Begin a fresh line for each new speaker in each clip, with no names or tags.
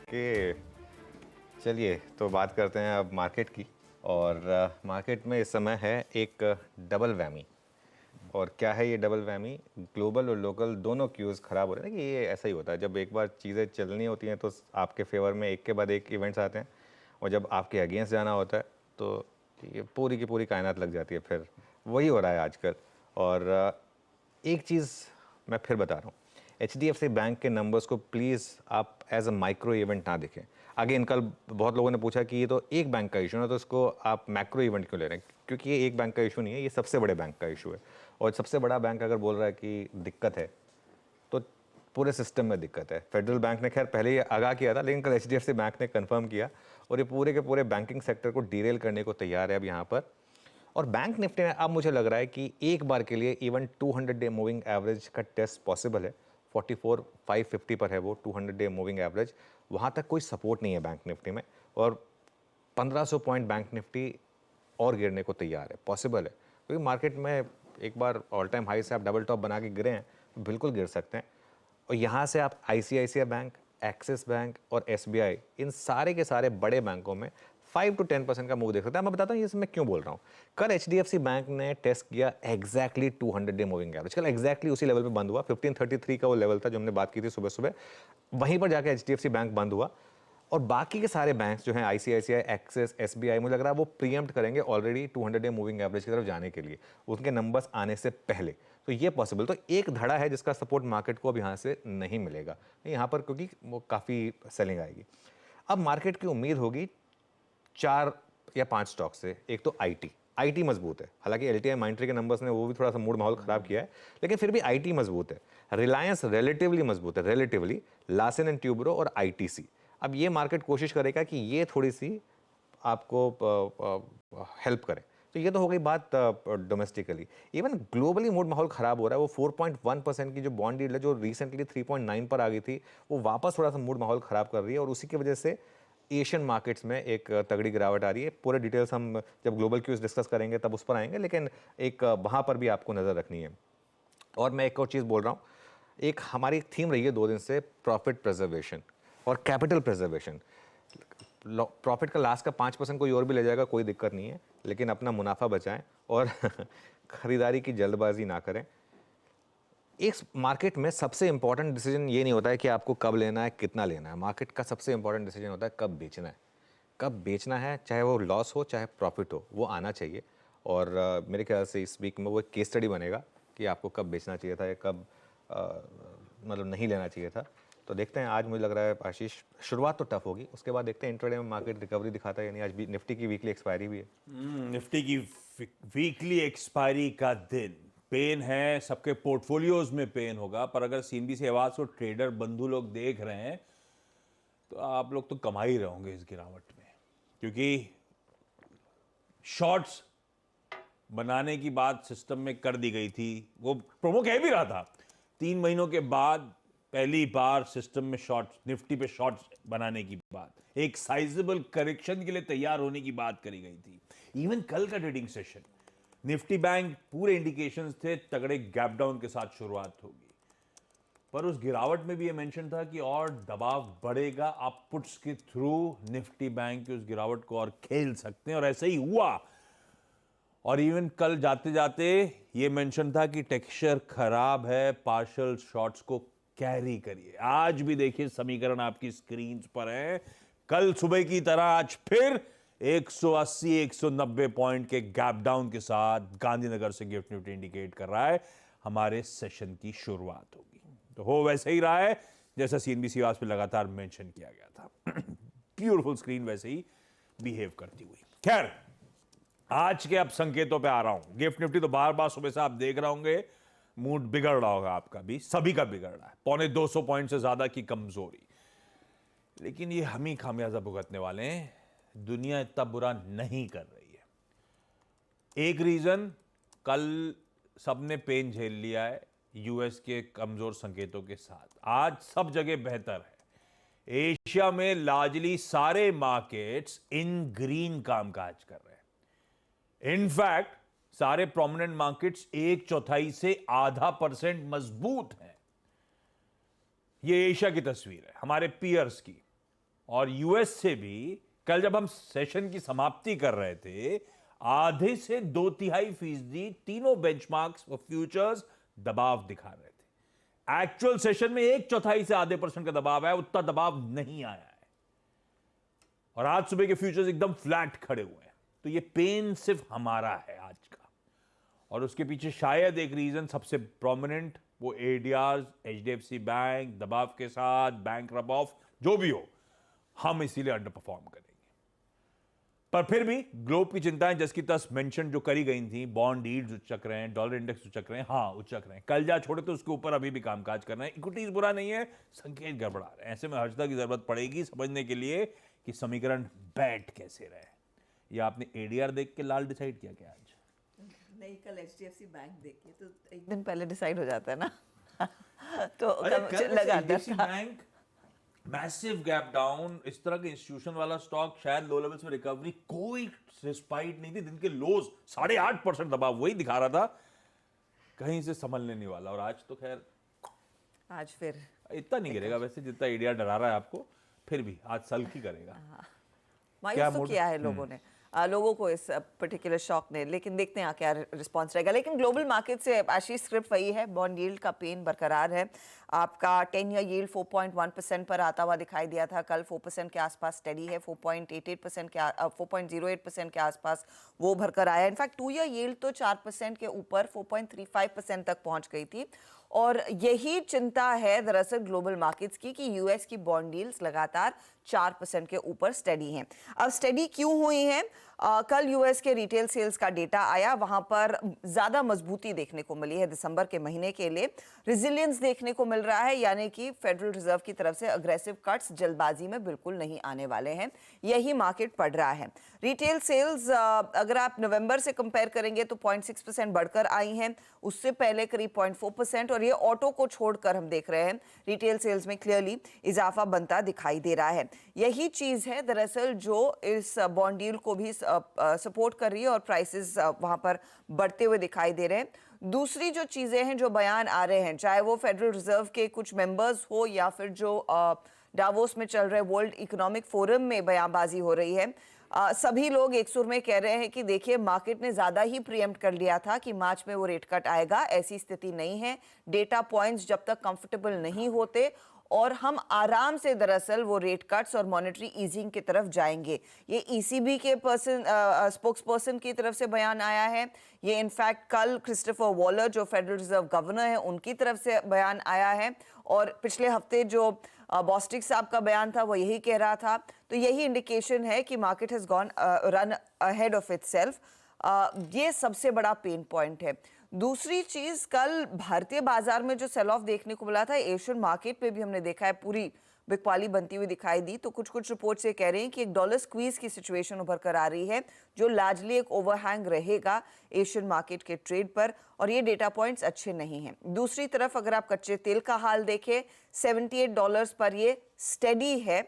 Okay, चलिए तो बात करते हैं अब मार्केट की। और मार्केट में इस समय है एक डबल वैमी। और क्या है ये डबल वैमी? ग्लोबल और लोकल दोनों क्यूज़ ख़राब हो रहे हैं कि ये ऐसा ही होता है, जब एक बार चीज़ें चलनी होती हैं तो आपके फेवर में एक के बाद एक इवेंट्स आते हैं, और जब आपके अगेंस्ट जाना होता है तो ये पूरी की पूरी कायनात लग जाती है। फिर वही हो रहा है आजकल। और एक चीज़ मैं फिर बता रहा हूँ, HDFC बैंक के नंबर्स को प्लीज़ आप एज अ माइक्रो इवेंट ना देखें। अगेन कल बहुत लोगों ने पूछा कि ये तो एक बैंक का इशू है, तो इसको आप मैक्रो इवेंट क्यों ले रहे हैं? क्योंकि ये एक बैंक का इशू नहीं है, ये सबसे बड़े बैंक का इशू है। और सबसे बड़ा बैंक अगर बोल रहा है कि दिक्कत है, तो पूरे सिस्टम में दिक्कत है। फेडरल बैंक ने खैर पहले ही आगाह किया था, लेकिन कल HDFC बैंक ने कंफर्म किया, और ये पूरे के पूरे बैंकिंग सेक्टर को डीरेल करने को तैयार है अब यहाँ पर। और बैंक निफ्टी में अब मुझे लग रहा है कि एक बार के लिए इवन 200 डे मूविंग एवरेज का टेस्ट पॉसिबल है। 44,550 पर है वो 200 डे मूविंग एवरेज, वहाँ तक कोई सपोर्ट नहीं है बैंक निफ्टी में। और 1500 पॉइंट बैंक निफ्टी और गिरने को तैयार है, पॉसिबल है, क्योंकि मार्केट में एक बार ऑल टाइम हाई से आप डबल टॉप बना के गिरे हैं, बिल्कुल गिर सकते हैं। और यहाँ से आप ICICI बैंक, एक्सिस बैंक और SBI, इन सारे के सारे बड़े बैंकों में 5 to 10% का मूव देख सकते हैं। मैं बताता हूँ ये मैं क्यों बोल रहा हूँ। कल HDFC बैंक ने टेस्ट किया एग्जैक्टली 200 डे मूविंग एवरेज, कल एग्जैक्टली उसी लेवल पे बंद हुआ। 1533 का वो लेवल था जो हमने बात की थी सुबह सुबह, वहीं पर जाके HDFC बैंक बंद हुआ। और बाकी के सारे बैंक्स जो हैं, ICICI, एक्सिस, SBI, मुझे लग रहा है वो प्रीएम्प्ट करेंगे ऑलरेडी 200 डे मूविंग एवरेज की तरफ जाने के लिए, उनके नंबर्स आने से पहले। तो ये पॉसिबल, तो एक धड़ा है जिसका सपोर्ट मार्केट को अब यहाँ से नहीं मिलेगा यहाँ पर, क्योंकि वो काफ़ी सेलिंग आएगी। अब मार्केट की उम्मीद होगी 4 या 5 स्टॉक से। एक तो आईटी मजबूत है, हालांकि LTI माइंट्री के नंबर्स ने वो भी थोड़ा सा मूड माहौल खराब किया है, लेकिन फिर भी आईटी मजबूत है। रिलायंस रिलेटिवली मजबूत है, रिलेटिवली, लार्सन एंड ट्यूब्रो और ITC। अब ये मार्केट कोशिश करेगा कि ये थोड़ी सी आपको हेल्प करे। तो ये तो हो गई बात डोमेस्टिकली। इवन ग्लोबली मूड माहौल खराब हो रहा है। वो 4.1% की जो बॉन्ड यील्ड है, जो रिसेंटली 3.9 पर आ गई थी, वो वापस थोड़ा सा मूड माहौल खराब कर रही है, और उसी की वजह से एशियन मार्केट्स में एक तगड़ी गिरावट आ रही है। पूरे डिटेल्स हम जब ग्लोबल क्यूज डिस्कस करेंगे तब उस पर आएंगे, लेकिन एक वहाँ पर भी आपको नज़र रखनी है। और मैं एक और चीज़ बोल रहा हूँ, एक हमारी थीम रही है 2 दिन से, प्रॉफिट प्रिजर्वेशन और कैपिटल प्रिजर्वेशन। प्रॉफिट का लास्ट का 5% कोई और भी ले जाएगा, कोई दिक्कत नहीं है, लेकिन अपना मुनाफा बचाएं और खरीदारी की जल्दबाजी ना करें। इस मार्केट में सबसे इंपॉर्टेंट डिसीजन ये नहीं होता है कि आपको कब लेना है, कितना लेना है। मार्केट का सबसे इंपॉर्टेंट डिसीजन होता है कब बेचना है। कब बेचना है, चाहे वो लॉस हो चाहे प्रॉफिट हो, वो आना चाहिए। और मेरे ख्याल से इस वीक में वो एक केस स्टडी बनेगा कि आपको कब बेचना चाहिए था या कब मतलब नहीं लेना चाहिए था। तो देखते हैं, आज मुझे लग रहा है आशीष शुरुआत तो टफ होगी, उसके बाद देखते हैं इंट्राडे में मार्केट रिकवरी दिखाता है या नहीं। आज भी निफ्टी की वीकली एक्सपायरी भी है।
निफ्टी की वीकली एक्सपायरी का दिन पेन है, सबके पोर्टफोलियोज में पेन होगा। पर अगर CNBC आवाज को ट्रेडर बंधु लोग देख रहे हैं तो आप लोग तो कमा ही रहे होंगे इस गिरावट में, क्योंकि शॉर्ट्स बनाने की बात सिस्टम में कर दी गई थी। वो प्रोमो कह भी रहा था 3 महीनों के बाद पहली बार सिस्टम में शॉर्ट्स, निफ्टी पे शॉर्ट्स बनाने की बात, एक साइजेबल करेक्शन के लिए तैयार होने की बात करी गई थी। इवन कल का ट्रेडिंग सेशन निफ्टी बैंक पूरे इंडिकेशंस थे तगड़े गैप डाउन के साथ शुरुआत होगी, पर उस गिरावट में भी ये मेंशन था कि और दबाव बढ़ेगा, आप पुट्स के थ्रू निफ्टी बैंक की उस गिरावट को और खेल सकते हैं, और ऐसा ही हुआ। और इवन कल जाते जाते ये मेंशन था कि टेक्सचर खराब है, पार्शियल शॉर्ट्स को कैरी करिए। आज भी देखिए समीकरण आपकी स्क्रीन पर है। कल सुबह की तरह आज फिर 180-190 पॉइंट के गैप डाउन के साथ गांधीनगर से गिफ्ट निफ्टी इंडिकेट कर रहा है हमारे सेशन की शुरुआत होगी। तो हो वैसे ही रहा है जैसा CNBC आवाज पे लगातार मेंशन किया गया था। ब्यूटीफुल स्क्रीन वैसे ही बिहेव करती हुई। खैर, आज के अब संकेतों पे आ रहा हूं। गिफ्ट निफ्टी तो बार बार सुबह से आप देख रहे होंगे, मूड बिगड़ रहा होगा आपका भी, सभी का बिगड़ रहा है। 250 पॉइंट से ज्यादा की कमजोरी, लेकिन ये हम ही खामियाजा भुगतने वाले हैं। दुनिया इतना बुरा नहीं कर रही है। एक रीजन, कल सबने पेन झेल लिया है US के कमजोर संकेतों के साथ। आज सब जगह बेहतर है। एशिया में लार्जली सारे मार्केट्स इन ग्रीन कामकाज कर रहे हैं। इनफैक्ट सारे प्रोमिनेंट मार्केट्स 1/4 से आधा % मजबूत हैं। यह एशिया की तस्वीर है, हमारे पीयर्स की। और यूएस से भी कल जब हम सेशन की समाप्ति कर रहे थे, आधे से 2/3% तीनों बेंचमार्क्स और फ्यूचर्स दबाव दिखा रहे थे। एक्चुअल सेशन में 1/4 से आधे % का दबाव है, उतना दबाव नहीं आया है और आज सुबह के फ्यूचर्स एकदम फ्लैट खड़े हुए हैं। तो ये पेन सिर्फ हमारा है आज का, और उसके पीछे शायद एक रीजन सबसे प्रोमिनेंट वो एडीआर, एचडीएफसी बैंक दबाव के साथ, बैंक रब ऑफ, जो भी हो, हम इसीलिए अंडर परफॉर्म करेंगे। पर फिर भी ग्लोब की चिंताएं जस की तस मेंशन जो करी गई थी, बॉन्ड यील्ड्स उचक रहे हैं, डॉलर इंडेक्स उचक रहे हैं, हाँ उचक रहे हैं, कल जा छोड़े तो उसके ऊपर अभी भी कामकाज करना है। इक्विटीज बुरा नहीं है, संकेत गड़बड़ा रहे हैं। ऐसे में हर्षदा की जरूरत पड़ेगी समझने के लिए कि समीकरण बैठ कैसे रहे। या आपने एडीआर देख के लाल डिसाइड किया क्या आज?
नहीं, कल एचडीएफसी बैंक देखिए तो एक दिन पहले डिसाइड हो जाता है ना। तो
लगा बैंक मैसिव गैप डाउन, इस तरह के इंस्टीट्यूशन वाला स्टॉक शायद लो लेवल्स में रिकवरी, कोई रिस्पाइट नहीं थी। दिन के लोज 8.5% दबाव वही दिखा रहा था, कहीं से संभलने नहीं वाला। और आज तो खैर
आज फिर
इतना नहीं गिरेगा वैसे जितना एडीआर डरा रहा है आपको, फिर भी आज सल्क ही करेगा।
मायूस तो किया है लोगों ने, लोगों को इस पर्टिकुलर शॉक ने, लेकिन देखते हैं क्या रिस्पांस रहेगा। लेकिन ग्लोबल मार्केट से आशीष स्क्रिप्ट वही है, बॉन्ड यील्ड का पेन बरकरार है। आपका 10 ईयर यील्ड 4.1% पर आता हुआ दिखाई दिया था, कल 4% के आसपास स्टेडी है, 4.88% के 4.08% के आसपास वो भरकर आया। इनफैक्ट 2 ईयर यील्ड तो 4% के ऊपर 4.35% तक पहुंच गई थी। और यही चिंता है दरअसल ग्लोबल मार्केट्स की कि यूएस की बॉन्ड डील्स लगातार 4% के ऊपर स्टेडी हैं। अब स्टेडी क्यों हुई हैं? कल यूएस के रिटेल सेल्स का डेटा आया, वहां पर ज्यादा मजबूती देखने को मिली है दिसंबर के महीने के लिए, रिजिलियंस देखने को मिल रहा है, यानी कि फेडरल रिजर्व की तरफ से अग्रेसिव कट्स जल्दबाजी में बिल्कुल नहीं आने वाले हैं, यही मार्केट पढ़ रहा है। रिटेल सेल्स अगर आप नवंबर से कंपेयर करेंगे तो 0.6% बढ़कर आई हैं, उससे पहले करीब 0.4%, और ये ऑटो को छोड़कर हम देख रहे हैं रिटेल सेल्स में क्लियरली इजाफा बनता दिखाई दे रहा है। यही चीज है दरअसल जो इस बॉन्ड डील को भी सपोर्ट कर रही है और प्राइसेस वहां पर बढ़ते हुए दिखाई दे रहे हैं। दूसरी जो चीजें हैं, जो बयान आ रहे हैं, चाहे वो फेडरल रिजर्व के कुछ मेंबर्स हो या फिर जो डावोस में चल रहे वर्ल्ड इकोनॉमिक फोरम में बयानबाजी हो रही है, सभी लोग एक सुर में कह रहे हैं कि देखिए मार्केट ने ज्यादा ही प्रीएम्प्ट कर लिया था कि मार्च में वो रेट कट आएगा, ऐसी स्थिति नहीं है। डेटा पॉइंट्स जब तक कंफर्टेबल नहीं होते और हम आराम से दरअसल वो रेट कट्स और मॉनेटरी ईजिंग की तरफ जाएंगे। ये ईसीबी के स्पोक्स पर्सन की तरफ से बयान आया है। ये इनफैक्ट कल क्रिस्टोफर वॉलर जो फेडरल रिजर्व गवर्नर है उनकी तरफ से बयान आया है, और पिछले हफ्ते जो बॉस्टिक साहब का बयान था वो यही कह रहा था। तो यही इंडिकेशन है कि market has gone run ahead of itself. ये सबसे बड़ा पेन पॉइंट है। दूसरी चीज, कल भारतीय बाजार में जो सेल ऑफ देखने को मिला था, एशियन मार्केट पे भी हमने देखा है पूरी बिकवाली बनती हुई दिखाई दी। तो कुछ रिपोर्ट्स ये कह रहे हैं कि एक डॉलर स्क्वीज की सिचुएशन उभर कर आ रही है, जो लार्जली एक ओवरहैंग रहेगा एशियन मार्केट के ट्रेड पर, और ये डेटा पॉइंट्स अच्छे नहीं हैं। दूसरी तरफ अगर आप कच्चे तेल का हाल देखें, $78 पर ये स्टेडी है।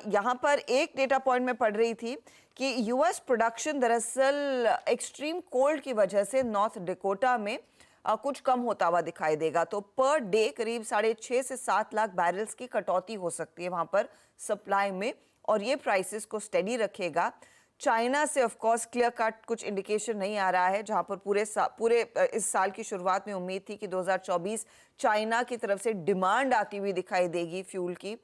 यहाँ पर एक डेटा पॉइंट में पढ़ रही थी कि यूएस प्रोडक्शन दरअसल एक्सट्रीम कोल्ड की वजह से नॉर्थ डकोटा में कुछ कम होता हुआ दिखाई देगा। तो पर डे करीब 6.5 से 7 लाख बैरल्स की कटौती हो सकती है वहां पर सप्लाई में, और ये प्राइसेस को स्टेडी रखेगा। चाइना से ऑफ कोर्स क्लियर कट कुछ इंडिकेशन नहीं आ रहा है, जहां पर पूरे इस साल की शुरुआत में उम्मीद थी कि 2024 चाइना की तरफ से डिमांड आती हुई दिखाई देगी फ्यूल की,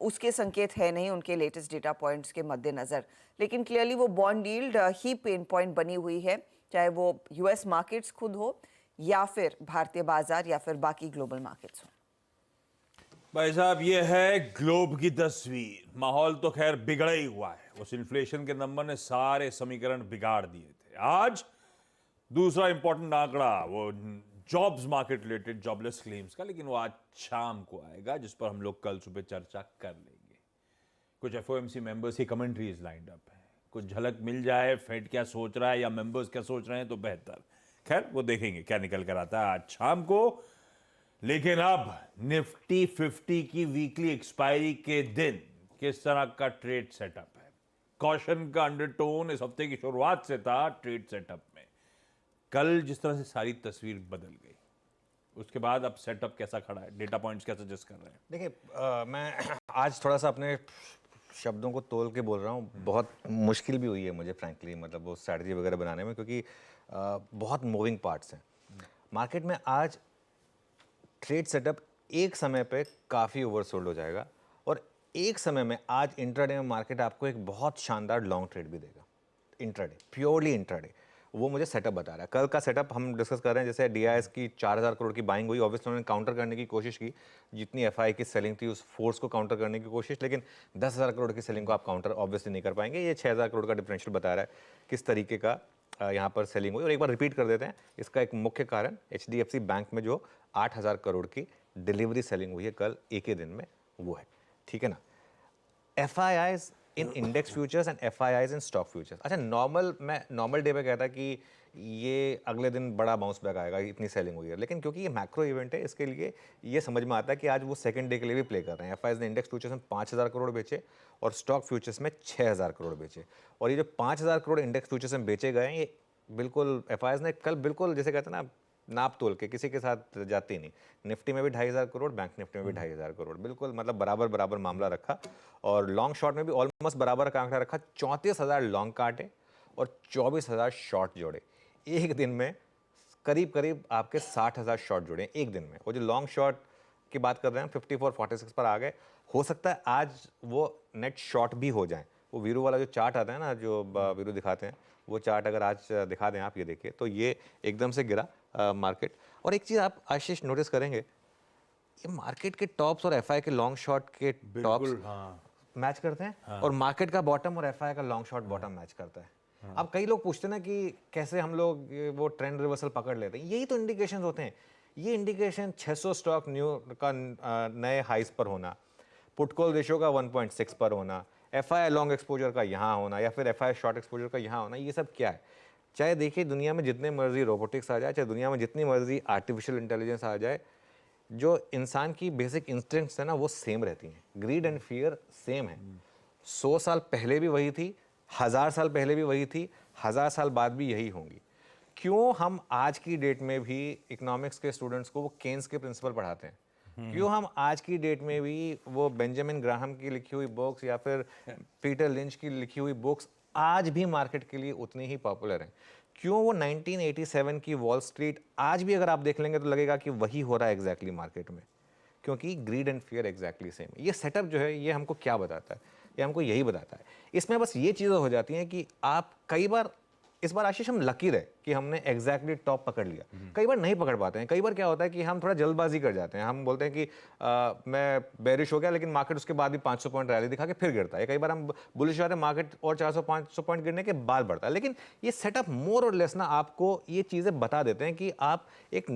उसके संकेत है नहीं उनके लेटेस्ट डेटा पॉइंट्स के मद्देनजर। लेकिन क्लियरली वो बॉन्ड यील्ड ही पेन पॉइंट बनी हुई है, चाहे वो यूएस मार्केट्स खुद हो या फिर भारतीय बाजार या फिर बाकी ग्लोबल मार्केट्स हो।
भाई साहब, ये है ग्लोब की तस्वीर। माहौल तो खैर बिगड़ा ही हुआ है, उस इन्फ्लेशन के नंबर ने सारे समीकरण बिगाड़ दिए थे। आज दूसरा इंपॉर्टेंट आंकड़ा वो jobs market related jobless claims का, लेकिन वो आज शाम को आएगा, जिस पर हम लोग कल सुबह चर्चा कर लेंगे। कुछ एफओएमसी मेंबर्स की कमेंट्रीज लाइंड अप है, कुछ झलक मिल जाए फेड क्या सोच रहा है या मेंबर्स क्या सोच रहे हैं तो बेहतर। खैर वो देखेंगे क्या निकल कर आता है आज शाम को। लेकिन अब निफ्टी 50 की वीकली एक्सपायरी के दिन किस तरह का ट्रेड सेटअप है? कॉशन का अंडरटोन इस हफ्ते की शुरुआत से था ट्रेड सेटअप में। कल जिस तरह से सारी तस्वीर बदल गई, उसके बाद अब सेटअप कैसा खड़ा है? डेटा पॉइंट्स क्या सजेस्ट कर रहे हैं?
देखिए, मैं आज थोड़ा सा अपने शब्दों को तोल के बोल रहा हूँ, बहुत मुश्किल भी हुई है मुझे फ्रैंकली, मतलब वो स्ट्रैटेजी वगैरह बनाने में, क्योंकि बहुत मूविंग पार्ट्स हैं मार्केट में। आज ट्रेड सेटअप एक समय पे काफ़ी ओवरसोल्ड हो जाएगा और एक समय में आज इंट्राडे में मार्केट आपको एक बहुत शानदार लॉन्ग ट्रेड भी देगा। इंट्राडे, प्योरली इंट्राडे, वो मुझे सेटअप बता रहा है। कल का सेटअप हम डिस्कस कर रहे हैं, जैसे डीआईएस की 4000 करोड़ की बाइंग हुई, ऑब्वियसली उन्होंने काउंटर करने की कोशिश की, जितनी एफआई की सेलिंग थी उस फोर्स को काउंटर करने की कोशिश, लेकिन 10,000 करोड़ की सेलिंग को आप काउंटर ऑब्वियसली नहीं कर पाएंगे। ये 6000 करोड़ का डिफरेंशियल बता रहा है किस तरीके का यहाँ पर सेलिंग हुई। और एक बार रिपीट कर देते हैं, इसका एक मुख्य कारण एचडीएफसी बैंक में जो 8000 करोड़ की डिलीवरी सेलिंग हुई है कल एक ही दिन में, वो है। ठीक है ना। FIIs in index futures and FIIs in stock futures. अच्छा, मैं नॉर्मल डे पे कहता कि ये अगले दिन बड़ा बाउंस बैक आएगा, इतनी सेलिंग हुई है, लेकिन क्योंकि ये मैक्रो इवेंट है, इसके लिए ये समझ में आता है कि आज वो सेकंड डे के लिए भी प्ले कर रहे हैं। FIIs ने इंडेक्स फ्यूचर्स में 5000 करोड़ बेचे और स्टॉक फ्यूचर्स में 6000 करोड़ बेचे। और ये जो 5000 करोड़ इंडेक्स फ्यूचर्स में बेचे गए हैं, ये बिल्कुल FIIs ने कल बिल्कुल जैसे कहते हैं ना, नाप तोल के, किसी के साथ जाती नहीं। निफ्टी में भी 2500 करोड़, बैंक निफ्टी में भी 2500 करोड़, बिल्कुल मतलब बराबर बराबर मामला रखा। और लॉन्ग शॉर्ट में भी ऑलमोस्ट बराबर का आंकड़ा रखा। 34,000 लॉन्ग काटे और 24,000 शॉर्ट जोड़े। एक दिन में करीब करीब आपके 60,000 शॉर्ट जुड़े एक दिन में। वो जो लॉन्ग शॉर्ट की बात कर रहे हैं 54-46 पर आ गए। हो सकता है आज वो नेट शॉर्ट भी हो जाए। वो वीरू वाला जो चार्ट आता है ना, जो वीरू दिखाते हैं, वो चार्ट अगर आज दिखा दें आप, ये देखिए, तो ये एकदम से गिरा मार्केट। और एक चीज़ आप आशीष नोटिस करेंगे, ये मार्केट के टॉप्स और एफआई के लॉन्ग शॉर्ट के टॉप्स मैच करते हैं, और मार्केट का बॉटम और एफआई का लॉन्ग शॉर्ट बॉटम मैच करता है। अब कई लोग पूछते हैं ना कि कैसे हम लोग वो ट्रेंड रिवर्सल पकड़ लेते हैं। यही तो इंडिकेशन होते हैं। ये इंडिकेशन 600 स्टॉक न्यू का नए हाइस पर होना, पुट कॉल रेशियो का 1.6 पर होना, एफआई लॉन्ग एक्सपोजर का यहाँ होना, या फिर एफआई शॉर्ट एक्सपोजर का यहाँ होना, ये सब क्या है? चाहे देखिए दुनिया में जितने मर्जी रोबोटिक्स आ जाए, चाहे दुनिया में जितनी मर्जी आर्टिफिशियल इंटेलिजेंस आ जाए, जो इंसान की बेसिक इंस्टिंक्ट्स है ना, वो सेम रहती हैं। ग्रीड एंड फियर सेम है। 100 साल पहले भी वही थी, 1000 साल पहले भी वही थी, 1000 साल बाद भी यही होंगी। क्यों हम आज की डेट में भी इकोनॉमिक्स के स्टूडेंट्स को वो केन्स के प्रिंसिपल पढ़ाते हैं? क्यों हम आज की डेट में भी वो बेंजामिन ग्राहम की लिखी हुई बुक्स या फिर पीटर लिंच की लिखी हुई बुक्स आज भी मार्केट के लिए उतनी ही पॉपुलर हैं? क्यों वो 1987 की वॉल स्ट्रीट आज भी अगर आप देख लेंगे तो लगेगा कि वही हो रहा है एग्जैक्टली मार्केट में? क्योंकि grid and fear exactly same. ये सेटअप जो है, ये हमको क्या बताता है? ये हमको यही बताता है। इसमें बस ये चीज़ें हो जाती हैं कि आप कई बार, इस बार आशीष हम लकी रहे कि हमने एग्जैक्टली टॉप पकड़ लिया। कई बार नहीं पकड़ पाते हैं। कई बार क्या होता है कि हम थोड़ा जल्दबाजी कर जाते हैं। हम बोलते हैं कि मैं बेरिश हो गया, लेकिन मार्केट उसके बाद भी 500 पॉइंट रैली दिखा के फिर गिरता है। कई बार हम बुलिश होते हैं, मार्केट और 400-500 पॉइंट गिरने के बाद बढ़ता है। लेकिन ये सेटअप मोर और लेस ना आपको ये चीज़ें बता देते हैं कि आप एक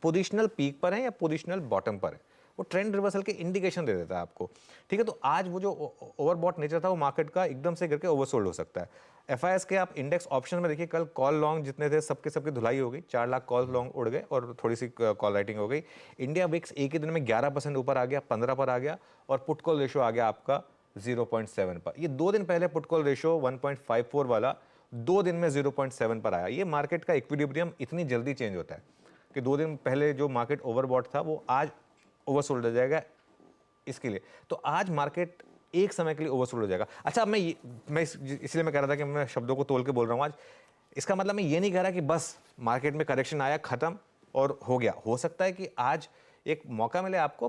पोजिशनल पीक पर हैं या पोजिशनल बॉटम पर है। वो ट्रेंड रिवर्सल के इंडिकेशन दे देता है आपको। ठीक है, तो आज वो जो ओवरबॉट नेचर था वो मार्केट का एकदम से करके ओवरसोल्ड हो सकता है। एफआईएस के आप इंडेक्स ऑप्शन में देखिए, कल कॉल लॉन्ग जितने थे सबकी धुलाई हो गई। 4 लाख कॉल लॉन्ग उड़ गए और थोड़ी सी कॉल राइटिंग हो गई। इंडिया विक्स एक ही दिन में 11% ऊपर आ गया, 15 पर आ गया, और पुट कॉल रेशियो आ गया आपका 0.7 पर। ये 2 दिन पहले पुट कॉल रेशियो 1.54 वाला 2 दिन में 0.7 पर आया। ये मार्केट का इक्विलिब्रियम इतनी जल्दी चेंज होता है कि 2 दिन पहले जो मार्केट ओवरबॉट था वो आज ओवरसोल्ड हो जाएगा। इसके लिए तो आज मार्केट एक समय के लिए ओवरसोल्ड हो जाएगा। अच्छा, अब मैं इसलिए मैं कह रहा था कि मैं शब्दों को तोल के बोल रहा हूँ आज। इसका मतलब मैं ये नहीं कह रहा कि बस मार्केट में करेक्शन आया, खत्म और हो गया। हो सकता है कि आज एक मौका मिले आपको,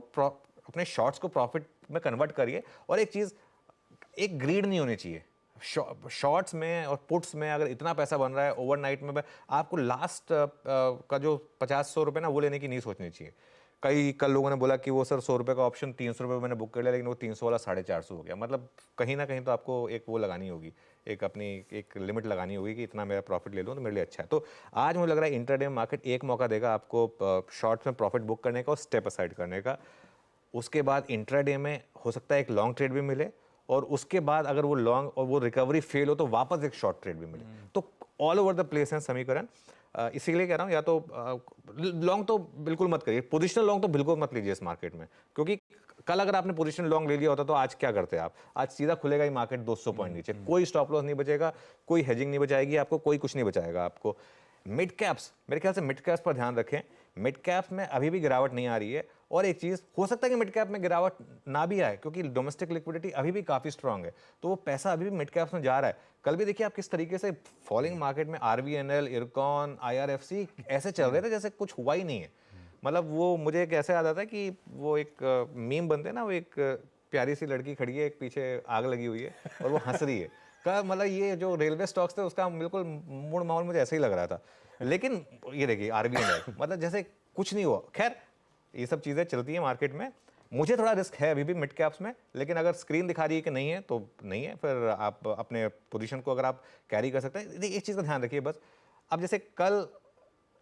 अपने शॉर्ट्स को प्रॉफिट में कन्वर्ट करिए। और एक चीज़, एक ग्रीड नहीं होनी चाहिए शॉर्ट्स में और पुट्स में। अगर इतना पैसा बन रहा है ओवरनाइट में, आपको लास्ट का जो 50-100 रुपये ना, वो लेने की नहीं सोचनी चाहिए। कल लोगों ने बोला कि वो सर 100 रुपये का ऑप्शन 300 रुपये मैंने बुक कर लिया, लेकिन वो 300 वाला 450 हो गया। मतलब कहीं ना कहीं तो आपको एक वो लगानी होगी, एक अपनी एक लिमिट लगानी होगी कि इतना मेरा प्रॉफिट ले लूँ तो मेरे लिए अच्छा है। तो आज मुझे लग रहा है इंट्राडे मार्केट एक मौका देगा आपको शॉर्ट्स में प्रॉफिट बुक करने का और स्टेप असाइड करने का। उसके बाद इंट्राडे में हो सकता है एक लॉन्ग ट्रेड भी मिले, और उसके बाद अगर वो लॉन्ग और वो रिकवरी फेल हो तो वापस एक शॉर्ट ट्रेड भी मिले। तो ऑल ओवर द प्लेस है समीकरण। इसीलिए कह रहा हूँ, या तो लॉन्ग तो बिल्कुल मत करिए, पोजिशनल लॉन्ग तो बिल्कुल मत लीजिए इस मार्केट में। क्योंकि कल अगर आपने पोजिशनल लॉन्ग ले लिया होता तो आज क्या करते आप? आज सीधा खुलेगा ही मार्केट 200 पॉइंट नीचे, कोई स्टॉप लॉस नहीं बचेगा, कोई हेजिंग नहीं बचाएगी आपको, कोई कुछ नहीं बचाएगा आपको। मिड कैप्स, मेरे ख्याल से मिड कैप्स पर ध्यान रखें। मिड कैप्स में अभी भी गिरावट नहीं आ रही है, और एक चीज़, हो सकता है कि मिड कैप में गिरावट ना भी आए क्योंकि डोमेस्टिक लिक्विडिटी अभी भी काफ़ी स्ट्रांग है, तो वो पैसा अभी भी मिड कैप्स में जा रहा है। कल भी देखिए आप किस तरीके से फॉलिंग मार्केट में RVNL, इरकॉन, IRFC ऐसे चल रहे थे जैसे कुछ हुआ ही नहीं है। मतलब वो मुझे एक ऐसे याद आता है कि वो एक मीम बनते हैं ना, वो एक प्यारी सी लड़की खड़ी है, एक पीछे आग लगी हुई है और वो हंस रही है का मतलब ये जो रेलवे स्टॉक्स थे उसका बिल्कुल मूड माहौल मुझे ऐसे ही लग रहा था। लेकिन ये देखिए RVNL मतलब जैसे कुछ नहीं हुआ। खैर ये सब चीज़ें चलती हैं मार्केट में। मुझे थोड़ा रिस्क है अभी भी मिड कैप्स में, लेकिन अगर स्क्रीन दिखा रही है कि नहीं है तो नहीं है, फिर आप अपने पोजीशन को अगर आप कैरी कर सकते हैं। एक चीज़ का ध्यान रखिए बस, अब जैसे कल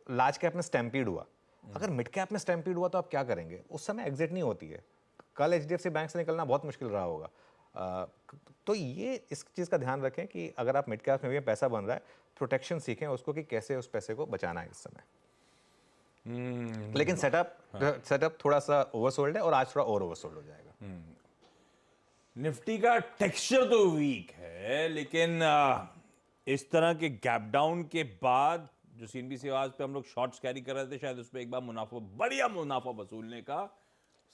लार्ज कैप में स्टैम्पीड हुआ, अगर मिड कैप में स्टैम्पीड हुआ तो आप क्या करेंगे? उस समय एग्जिट नहीं होती है। कल HDFC बैंक से निकलना बहुत मुश्किल रहा होगा। तो ये इस चीज़ का ध्यान रखें कि अगर आप मिड कैप में भी पैसा बन रहा है, प्रोटेक्शन सीखें उसको कि कैसे उस पैसे को बचाना है इस समय। लेकिन सेटअप थोड़ा सा ओवरसोल्ड है और आज थोड़ा और ओवरसोल्ड हो जाएगा।
निफ्टी का टेक्सचर तो वीक है, लेकिन इस तरह के गैप डाउन के बाद जो CNBC आवाज पे हम लोग शॉर्ट्स कैरी कर रहे थे, शायद उस पर एक बार बढ़िया मुनाफा वसूलने का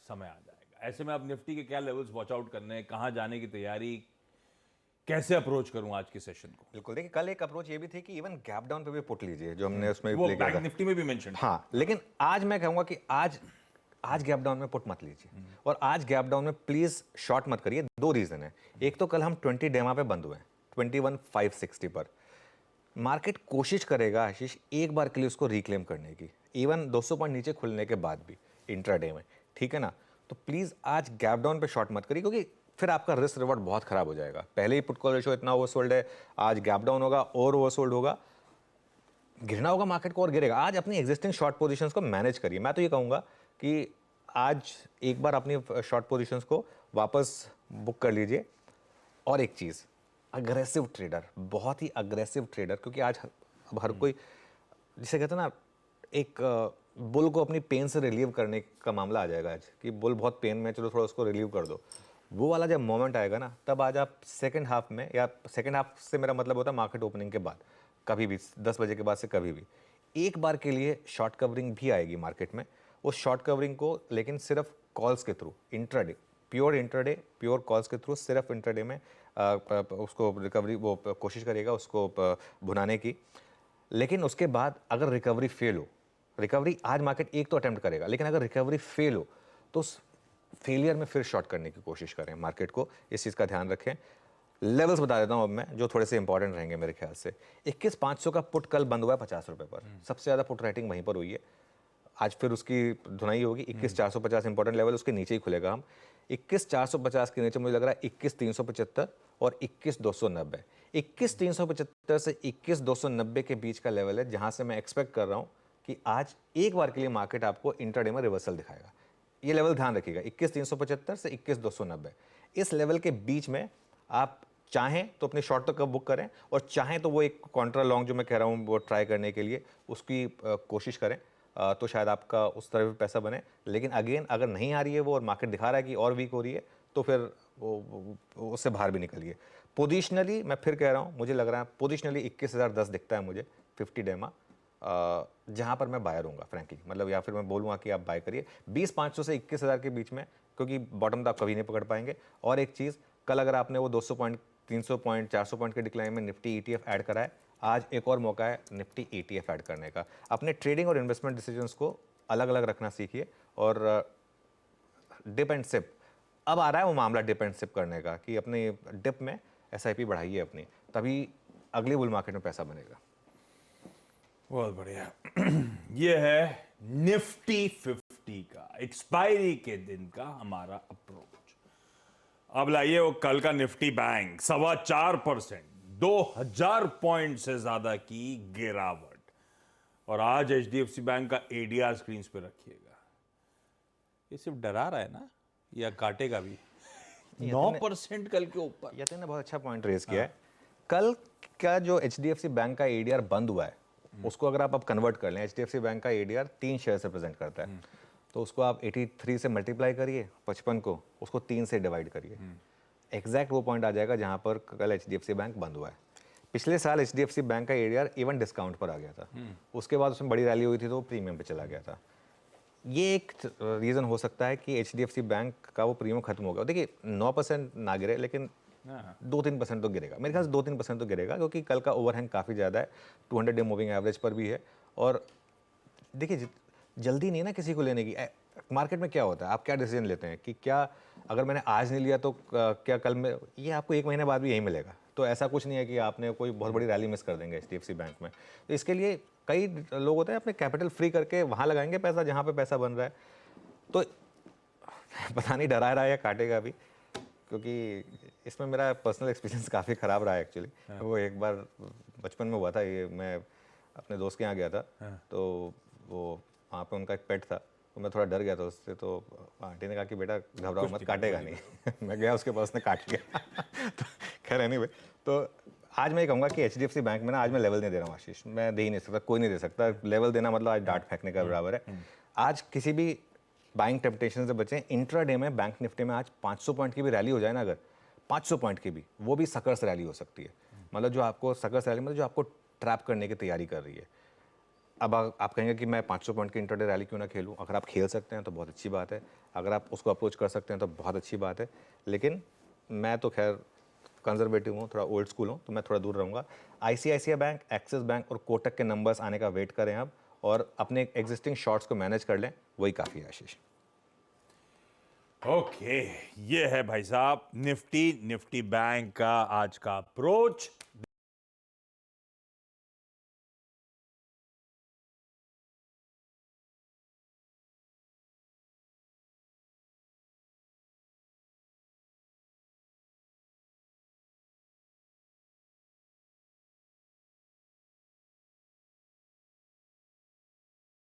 समय आ जाएगा। ऐसे में अब निफ्टी के क्या लेवल्स वॉच आउट करने हैं, कहां जाने की तैयारी, कैसे अप्रोच करूं आज के सेशन को?
बिल्कुल, देखिए कल एक अप्रोच ये भी थी कि इवन गैप डाउन पे भी पुट लीजिए, जो हमने उसमें
वो
प्ले किया
बैंक
था।
निफ्टी में भी मेंशन।
हाँ, लेकिन आज मैं कहूंगा कि आज गैप डाउन में पुट मत लीजिए, और आज गैप डाउन में प्लीज शॉर्ट मत करिए। दो रीजन है। एक तो कल हम 20 डेमा पे बंद हुए हैं 21,560 पर। मार्केट कोशिश करेगा आशीष एक बार के लिए उसको रिक्लेम करने की, इवन 200 पॉइंट नीचे खुलने के बाद भी इंट्राडे में, ठीक है ना। तो प्लीज आज गैप डाउन पे शॉर्ट मत करिए, क्योंकि फिर आपका रिस्क रिवॉर्ड बहुत खराब हो जाएगा। पहले ही पुट कॉल रेशियो इतना ओवरसोल्ड है, आज गैप डाउन होगा और ओवरसोल्ड होगा, गिरना होगा मार्केट को और गिरेगा। आज अपनी एग्जिस्टिंग शॉर्ट पोजीशंस को मैनेज करिए। मैं तो ये कहूँगा कि आज एक बार अपनी शॉर्ट पोजीशंस को वापस बुक कर लीजिए। और एक चीज़, अग्रेसिव ट्रेडर, बहुत ही अग्रेसिव ट्रेडर, क्योंकि आज अब हर कोई, जिसे कहते हैं ना, एक बुल को अपनी पेन से रिलीव करने का मामला आ जाएगा आज, कि बुल बहुत पेन में, चलो थोड़ा उसको रिलीव कर दो। वो वाला जब मोमेंट आएगा ना, तब आज आप सेकंड हाफ में, या सेकंड हाफ से मेरा मतलब होता है मार्केट ओपनिंग के बाद, कभी भी 10 बजे के बाद से कभी भी एक बार के लिए शॉर्ट कवरिंग भी आएगी मार्केट में। वो शॉर्ट कवरिंग को लेकिन सिर्फ कॉल्स के थ्रू, इंट्राडे, प्योर कॉल्स के थ्रू, सिर्फ इंट्राडे में उसको रिकवरी, वो कोशिश करेगा उसको भुनाने की। लेकिन उसके बाद अगर रिकवरी फेल हो, रिकवरी आज मार्केट एक तो अटेम्प्ट करेगा, लेकिन अगर रिकवरी फेल हो तो उस फेलियर में फिर शॉर्ट करने की कोशिश करें मार्केट को। इस चीज़ का ध्यान रखें। लेवल्स बता देता हूं अब मैं, जो थोड़े से इंपॉर्टेंट रहेंगे मेरे ख्याल से। 21,500 का पुट कल बंद हुआ है 50 रुपए पर, सबसे ज़्यादा पुट राइटिंग वहीं पर हुई है। आज फिर उसकी धुनाई होगी। 21,450 इंपॉर्टेंट लेवल, उसके नीचे ही खुलेगा। हम 21,450 के नीचे मुझे लग रहा है 21,375 और 21,290। 21,375 से 21,290 के बीच का लेवल है, जहां से मैं एक्सपेक्ट कर रहा हूं कि आज एक बार के लिए मार्केट आपको इंट्राडे में रिवर्सल दिखाएगा। ये लेवल ध्यान रखिएगा, 21,375 से 21,290। इस लेवल के बीच में आप चाहें तो अपने शॉर्ट तो कब बुक करें, और चाहें तो वो एक कॉन्ट्रा लॉन्ग जो मैं कह रहा हूँ वो ट्राई करने के लिए उसकी कोशिश करें, तो शायद आपका उस तरह भी पैसा बने। लेकिन अगेन अगर नहीं आ रही है वो, और मार्केट दिखा रहा है कि और वीक हो रही है, तो फिर वो उससे बाहर भी निकलिए। पोजिशनली मैं फिर कह रहा हूँ, मुझे लग रहा है पोजिशनली 21,010 दिखता है मुझे 50 डेमा, जहाँ पर मैं बायर हूँगा फ्रैंकली, मतलब, या फिर मैं बोलूँगा कि आप बाय करिए 20,500 से 21,000 के बीच में, क्योंकि बॉटम तो आप कभी नहीं पकड़ पाएंगे। और एक चीज़, कल अगर आपने वो 200 पॉइंट, 300 पॉइंट, 400 पॉइंट के डिक्लाइन में निफ्टी ETF ऐड करा है, आज एक और मौका है निफ्टी ETF ऐड करने का। अपने ट्रेडिंग और इन्वेस्टमेंट डिसीजंस को अलग अलग रखना सीखिए, और डिप एंड सिप, अब आ रहा है वो मामला डिप एंड सिप करने का, कि अपने डिप में SIP बढ़ाइए अपनी, तभी अगली बुल मार्केट में पैसा बनेगा।
बहुत बढ़िया। ये है निफ्टी 50 का एक्सपायरी के दिन का हमारा अप्रोच। अब लाइए वो कल का निफ्टी बैंक 4.25%, 2,000 पॉइंट से ज्यादा की गिरावट। और आज HDFC बैंक का ADR स्क्रीन पे रखिएगा। ये सिर्फ डरा रहा है ना, या काटेगा भी? 9% कल के ऊपर।
यतिन ने बहुत अच्छा पॉइंट रेज किया है। कल का जो HDFC बैंक का ADR बंद हुआ है, उसको अगर आप अब कन्वर्ट कर लें, HDFC बैंक का ADR 3 शेयर से प्रेजेंट करता है, तो उसको आप 83 से मल्टीप्लाई करिए, 55 को, उसको 3 से डिवाइड करिए, एग्जैक्ट वो पॉइंट आ जाएगा जहां पर कल HDFC बैंक बंद हुआ है। पिछले साल HDFC बैंक का ADR इवन डिस्काउंट पर आ गया था, उसके बाद उसमें बड़ी रैली हुई थी तो प्रीमियम पे चला गया था। ये एक रीज़न हो सकता है कि HDFC बैंक का वो प्रीमियम खत्म हो गया। देखिए 9% ना गिरे, लेकिन 2-3% तो गिरेगा, मेरे ख्याल से 2-3% तो गिरेगा, क्योंकि कल का ओवरहैंग काफ़ी ज़्यादा है, 200 डे मूविंग एवरेज पर भी है। और देखिए जल्दी नहीं है ना किसी को लेने की। मार्केट में क्या होता है, आप क्या डिसीजन लेते हैं कि क्या अगर मैंने आज नहीं लिया तो क्या कल में, ये आपको 1 महीने बाद भी यही मिलेगा। तो ऐसा कुछ नहीं है कि आपने कोई बहुत बड़ी रैली मिस कर देंगे HDFC बैंक में। तो इसके लिए कई लोग होते हैं अपने कैपिटल फ्री करके वहाँ लगाएंगे पैसा जहाँ पे पैसा बन रहा है। तो पता नहीं डरा रहा है या काटेगा भी, क्योंकि इसमें मेरा पर्सनल एक्सपीरियंस काफ़ी ख़राब रहा है एक्चुअली। वो एक बार बचपन में हुआ था, ये मैं अपने दोस्त के यहाँ गया था, तो वो वहाँ पे उनका एक पेट था, तो मैं थोड़ा डर गया था उससे। तो आंटी ने कहा कि बेटा घबराओ मत, काटेगा नहीं। मैं गया उसके पास, उसने काट लिया। तो खैर एनीवे, तो आज मैं ये कहूँगा कि HDFC बैंक में ना आज मैं लेवल नहीं दे रहा हूँ आशीष, मैं दे ही नहीं सकता, कोई नहीं दे सकता। लेवल देना मतलब आज डांट फेंकने का बराबर है। आज किसी भी बाइंग टेम्पटेशन से बचें। इंट्राडे में बैंक निफ्टी में आज 500 पॉइंट की भी रैली हो जाए ना, अगर 500 पॉइंट की भी, वो भी सकर्स रैली हो सकती है। मतलब जो आपको सकर्स रैली, मतलब जो आपको ट्रैप करने की तैयारी कर रही है। अब आप कहेंगे कि मैं 500 पॉइंट की इंट्राडे रैली क्यों ना खेलूं। अगर आप खेल सकते हैं तो बहुत अच्छी बात है, अगर आप उसको अप्रोच कर सकते हैं तो बहुत अच्छी बात है। लेकिन मैं तो खैर कंजर्वेटिव हूँ, थोड़ा ओल्ड स्कूल हूँ, तो मैं थोड़ा दूर रहूँगा। ICICI बैंक, एक्सिस बैंक और कोटक के नंबर्स आने का वेट करें आप, और अपने एग्जिस्टिंग शॉर्ट्स को मैनेज कर लें, वही काफ़ी है आशीष।
ओके, ये है भाई साहब निफ्टी बैंक का आज का अप्रोच।